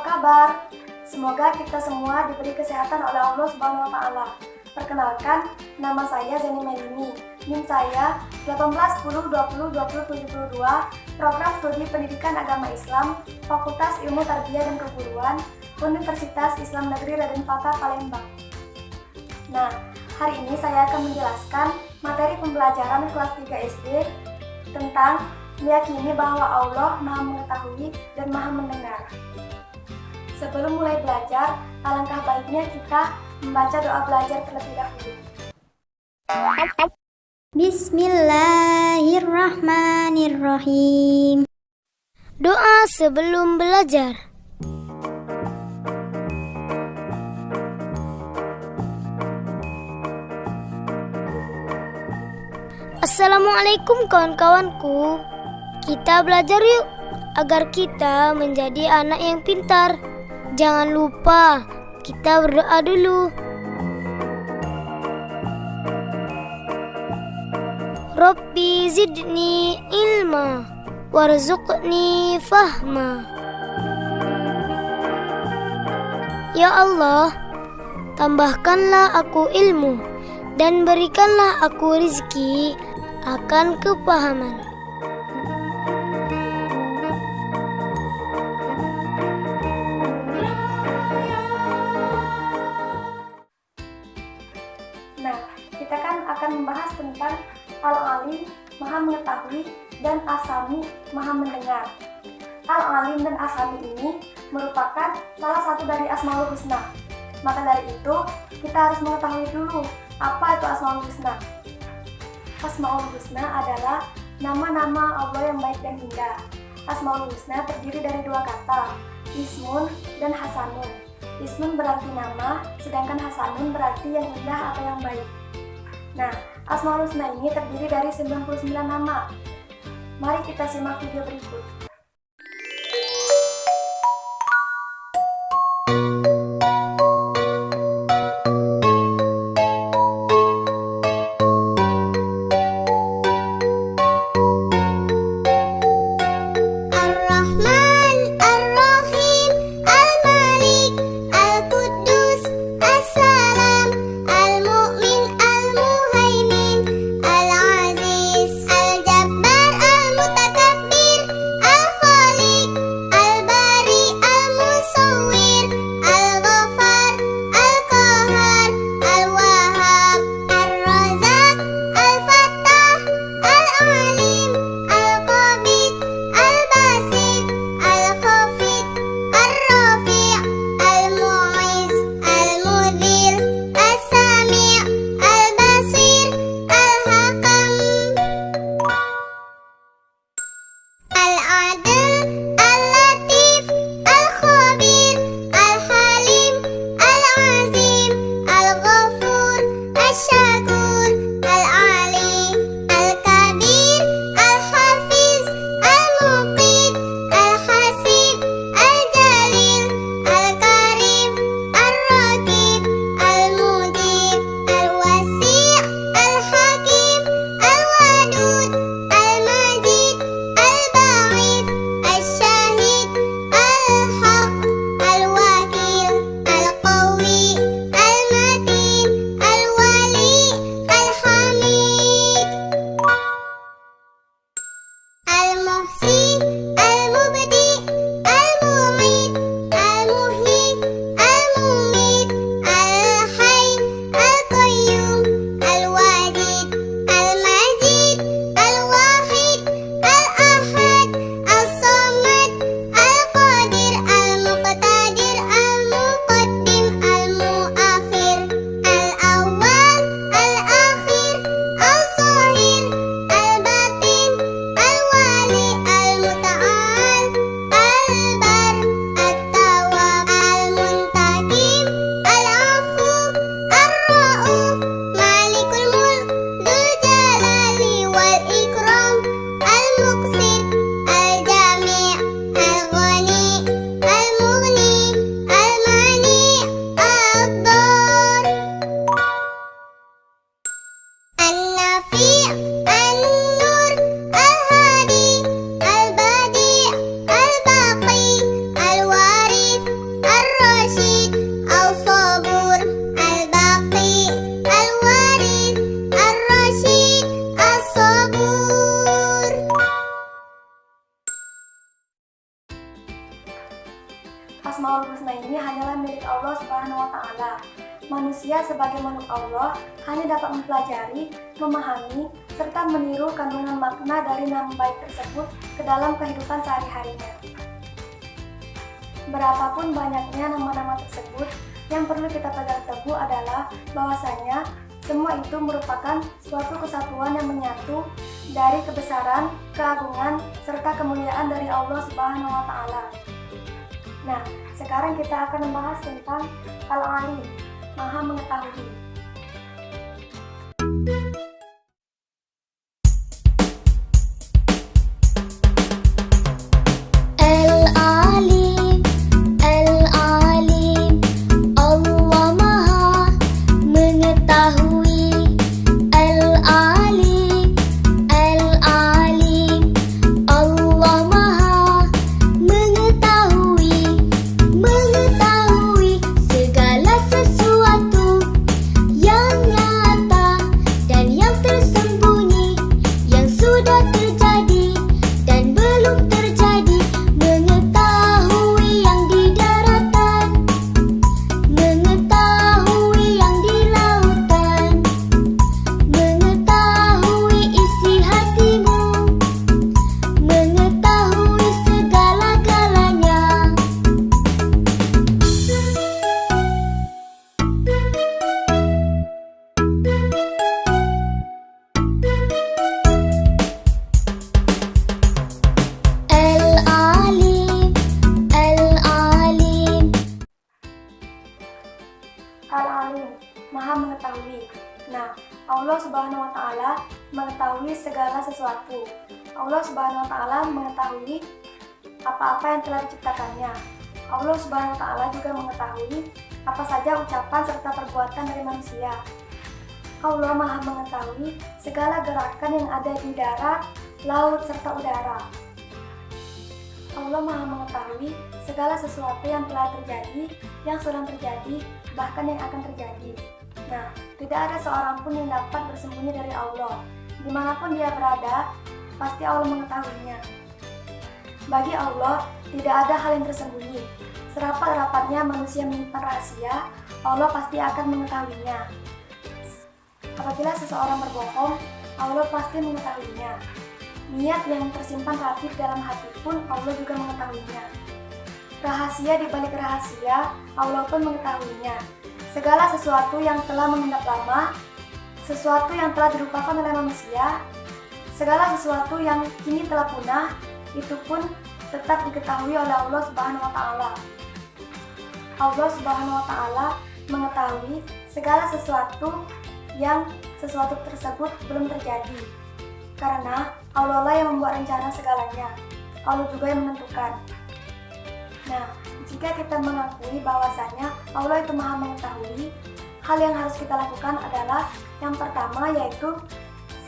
kabar? Semoga kita semua diberi kesehatan oleh Allah Subhanahu wa Ta'ala. Perkenalkan, nama saya Zani Melini. NIM saya 1810202072, Program Studi Pendidikan Agama Islam, Fakultas Ilmu Tarbiyah dan Keguruan, Universitas Islam Negeri Raden Fatah Palembang. Nah, hari ini saya akan menjelaskan materi pembelajaran kelas 3 SD tentang meyakini bahwa Allah Maha Mengetahui dan Maha Mendengar. Sebelum mulai belajar, alangkah baiknya kita membaca doa belajar terlebih dahulu. Bismillahirrahmanirrahim. Doa sebelum belajar. Assalamualaikum kawan-kawanku. Kita belajar yuk, agar kita menjadi anak yang pintar. Jangan lupa, kita berdoa dulu. Rabbi zidni ilma, warzuqni fahma. Ya Allah, tambahkanlah aku ilmu, dan berikanlah aku rizki akan kepahaman. Nah, kita kan akan membahas tentang Al-Alim, Maha Mengetahui, dan As-Sami, Maha Mendengar. Al-Alim dan As-Sami ini merupakan salah satu dari Asmaul Husna. Maka dari itu, kita harus mengetahui dulu apa itu Asmaul Husna. Asmaul Husna adalah nama-nama Allah yang baik dan indah. Asmaul Husna terdiri dari dua kata, Ismun dan Hasanun. Ismun berarti nama, sedangkan Hasanun berarti yang indah atau yang baik. Nah, Asmaul Husna ini terdiri dari 99 nama. Mari kita simak video berikut. Asmaul Husna ini hanyalah milik Allah Subhanahu wa Ta'ala. Manusia sebagai makhluk Allah hanya dapat mempelajari, memahami, serta meniru kandungan makna dari nama baik tersebut ke dalam kehidupan sehari-harinya. Berapapun banyaknya nama-nama tersebut, yang perlu kita pegang teguh adalah bahwasanya semua itu merupakan suatu kesatuan yang menyatu dari kebesaran, keagungan, serta kemuliaan dari Allah Subhanahu wa Ta'ala. Nah, sekarang kita akan membahas tentang Al-Alim, Maha Mengetahui. Al-Alim, Al-Alim, Allah Maha Mengetahui. Al-Alim, Al-Alim, Allah Maha Mengetahui. Mengetahui segala sesuatu yang nyata dan yang tersembunyi, yang sudah terjadi dan belum terjadi. Mengetahui yang di daratan, mengetahui yang di lautan, mengetahui isi hatimu, mengetahui segala-galanya. Al-Alim, Al-Alim. Al-Alim, Maha Mengetahui. Nah, Allah Subhanahu wa Ta'ala mengetahui segala sesuatu. Allah Subhanahu wa Ta'ala mengetahui apa-apa yang telah diciptakannya. Allah Subhanahu wa Ta'ala juga mengetahui apa saja ucapan serta perbuatan dari manusia. Allah Maha Mengetahui segala gerakan yang ada di darat, laut, serta udara. Allah Maha Mengetahui segala sesuatu yang telah terjadi, yang sedang terjadi, bahkan yang akan terjadi. Nah, tidak ada seorang pun yang dapat bersembunyi dari Allah. Dimanapun dia berada, pasti Allah mengetahuinya. Bagi Allah, tidak ada hal yang tersembunyi. Serapat-rapatnya manusia menyimpan rahasia, Allah pasti akan mengetahuinya. Apabila seseorang berbohong, Allah pasti mengetahuinya. Niat yang tersimpan rapi dalam hati pun Allah juga mengetahuinya. Rahasia di balik rahasia, Allah pun mengetahuinya. Segala sesuatu yang telah mengendap lama, sesuatu yang telah dilupakan oleh manusia, segala sesuatu yang kini telah punah, itu pun tetap diketahui oleh Allah Subhanahu wa Ta'ala. Allah Subhanahu wa Ta'ala mengetahui segala sesuatu yang sesuatu tersebut belum terjadi. Karena Allah lah yang membuat rencana segalanya. Allah juga yang menentukan. Nah, jika kita mengakui bahwasanya Allah itu Maha Mengetahui, hal yang harus kita lakukan adalah yang pertama yaitu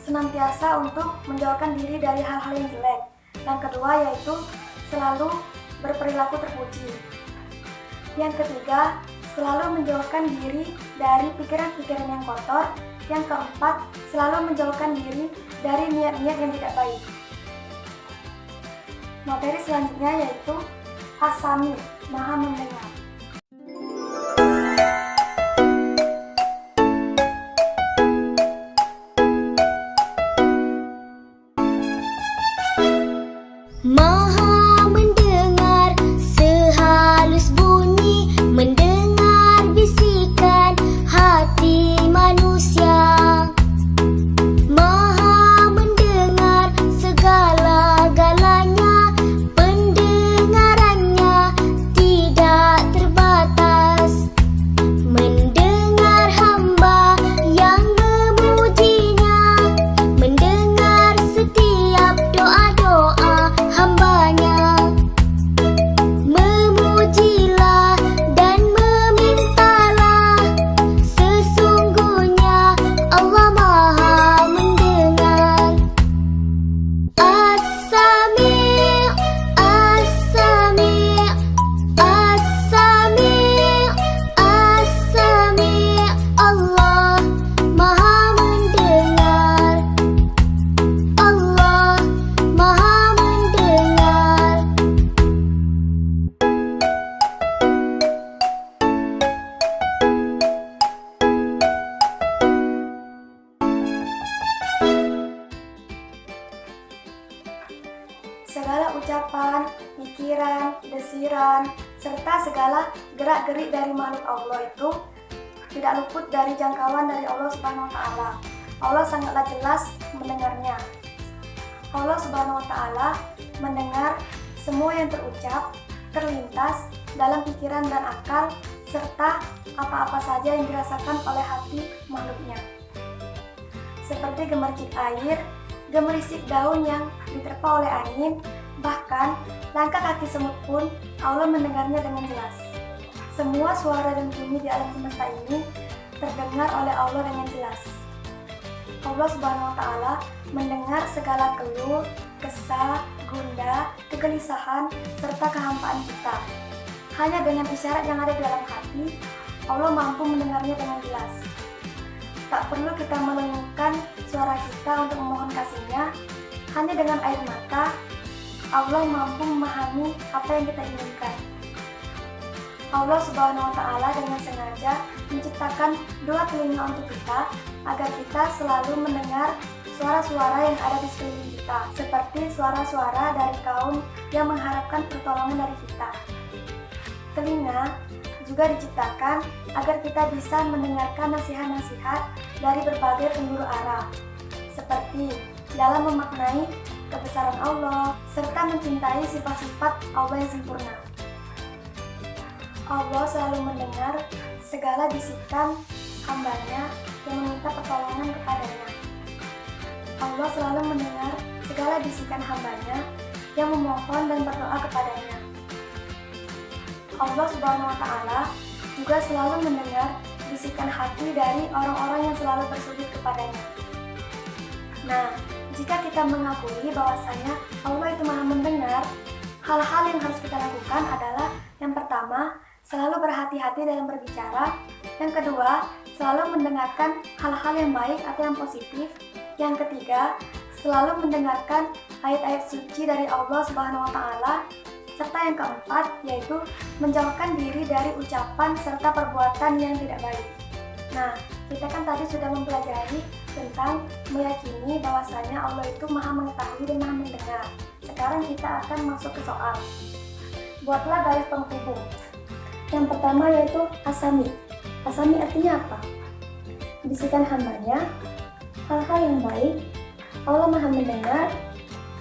senantiasa untuk menjauhkan diri dari hal-hal yang jelek. Yang kedua yaitu selalu berperilaku terpuji. Yang ketiga, selalu menjauhkan diri dari pikiran-pikiran yang kotor. Yang keempat, selalu menjauhkan diri dari niat-niat yang tidak baik. Materi selanjutnya yaitu As-Sami, Maha Mendengar. Maha mendengar sehalus bunyi, mendengar bisikan hati manusia. Maha mendengar segala-galanya, pendengarannya tidak segala gerak-gerik dari makhluk Allah itu tidak luput dari jangkauan dari Allah Subhanahu wa taala. Allah sangatlah jelas mendengarnya. Allah Subhanahu wa taala mendengar semua yang terucap, terlintas dalam pikiran dan akal serta apa-apa saja yang dirasakan oleh hati makhluknya. Seperti gemercik air, gemerisik daun yang diterpa oleh angin, bahkan langkah kaki semut pun Allah mendengarnya dengan jelas. Semua suara dan bunyi di alam semesta ini terdengar oleh Allah dengan jelas. Allah Subhanahu wa taala mendengar segala keluh, kesah, gundah, kegelisahan, serta kehampaan kita. Hanya dengan isyarat yang ada di dalam hati, Allah mampu mendengarnya dengan jelas. Tak perlu kita melengkungkan suara kita untuk memohon kasih-Nya, hanya dengan air mata, Allah mampu memahami apa yang kita inginkan. Allah Subhanahu wa taala dengan sengaja menciptakan dua telinga untuk kita agar kita selalu mendengar suara-suara yang ada di sekeliling kita, seperti suara-suara dari kaum yang mengharapkan pertolongan dari kita. Telinga juga diciptakan agar kita bisa mendengarkan nasihat-nasihat dari berbagai penjuru arah, seperti dalam memaknai kebesaran Allah serta mencintai sifat-sifat Allah yang sempurna. Allah selalu mendengar segala bisikan hamba-Nya yang meminta pertolongan kepadanya. Allah selalu mendengar segala bisikan hamba-Nya yang memohon dan berdoa kepadanya. Allah Subhanahu wa taala juga selalu mendengar bisikan hati dari orang-orang yang selalu bersujud kepadanya. Nah, jika kita mengakui bahwasanya Allah itu Maha mendengar, hal-hal yang harus kita lakukan adalah yang pertama, selalu berhati-hati dalam berbicara. Yang kedua, selalu mendengarkan hal-hal yang baik atau yang positif. Yang ketiga, selalu mendengarkan ayat-ayat suci dari Allah Subhanahu wa taala. Serta yang keempat, yaitu menjauhkan diri dari ucapan serta perbuatan yang tidak baik. Nah, kita kan tadi sudah mempelajari tentang meyakini bahwasanya Allah itu Maha mengetahui dan Maha mendengar. Sekarang kita akan masuk ke soal. Buatlah garis penghubung. Yang pertama yaitu asami. Asami artinya apa? Bisikan hamba-Nya, hal-hal yang baik, Allah Maha mendengar,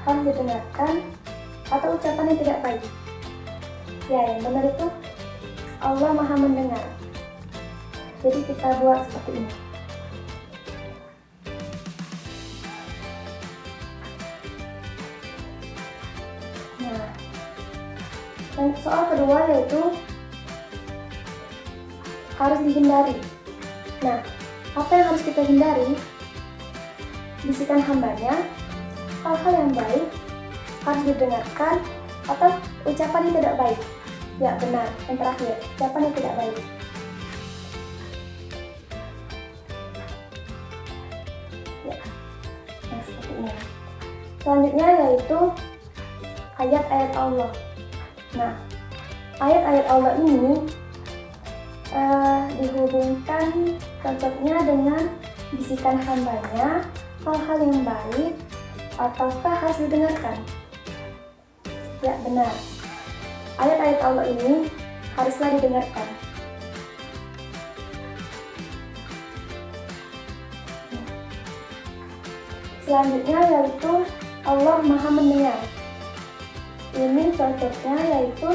harus didengarkan, atau ucapan yang tidak baik. Ya, yang benar itu Allah Maha mendengar. Jadi kita buat seperti ini. Nah, dan soal kedua yaitu harus dihindari. Nah, apa yang harus kita hindari? Bisikan hamba-Nya, hal-hal yang baik, harus didengarkan, atau ucapan yang tidak baik. Ya, benar. Yang terakhir, ucapan yang tidak baik. Ya, nah seperti ini. Selanjutnya yaitu ayat-ayat Allah. Nah, ayat-ayat Allah ini dihubungkan cocoknya dengan bisikan hamba-Nya, hal-hal yang baik, ataukah harus didengarkan? Ya, benar. Ayat-ayat Allah ini haruslah didengarkan. Selanjutnya yaitu Allah Maha mendengar. Ini cocoknya yaitu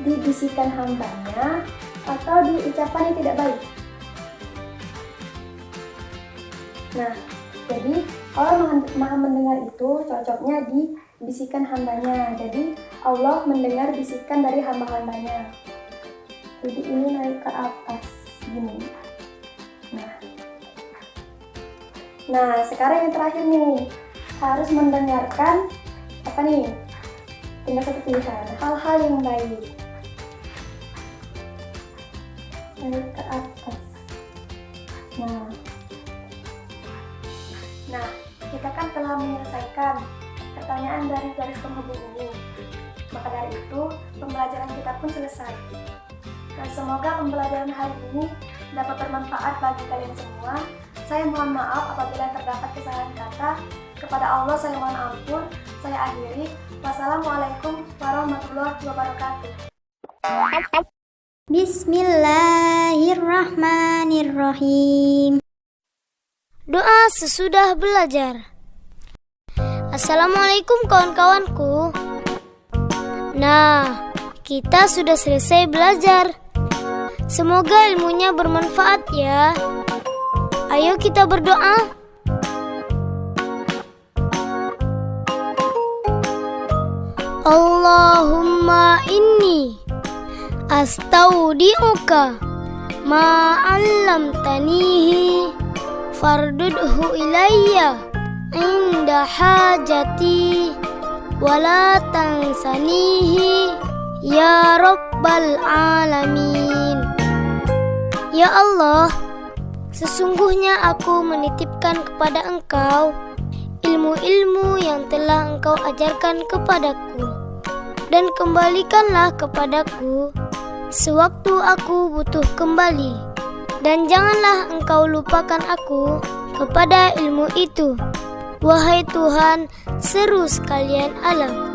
di bisikan hamba-Nya atau di ucapan yang tidak baik. Nah, jadi Allah Maha mendengar itu cocoknya di bisikan hamba-Nya. Jadi Allah mendengar bisikan dari hamba-hambanya. Jadi ini naik ke atas gini. Nah, sekarang yang terakhir nih, harus mendengarkan apa nih? Tinggal satu pilihan, hal-hal yang baik. Naik ke atas. Nah, kita kan telah menyelesaikan pertanyaan dari garis penghubung ini. Maka dari itu, pembelajaran kita pun selesai. Dan semoga pembelajaran hari ini dapat bermanfaat bagi kalian semua. Saya mohon maaf apabila terdapat kesalahan kata. Kepada Allah saya mohon ampun. Saya akhiri. Wassalamualaikum warahmatullahi wabarakatuh. Bismillahirrahmanirrahim. Doa sesudah belajar. Assalamualaikum kawan-kawanku. Nah, kita sudah selesai belajar. Semoga ilmunya bermanfaat ya. Ayo kita berdoa. Allahumma inni astaudi'uka ma 'allamtanihi fardudhu ilayya inda hajati wala tansanihi ya rabbal alamin. Ya Allah, sesungguhnya aku menitipkan kepada Engkau ilmu-ilmu yang telah Engkau ajarkan kepadaku, dan kembalikanlah kepadaku sewaktu aku butuh kembali, dan janganlah Engkau lupakan aku kepada ilmu itu, wahai Tuhan seru sekalian alam.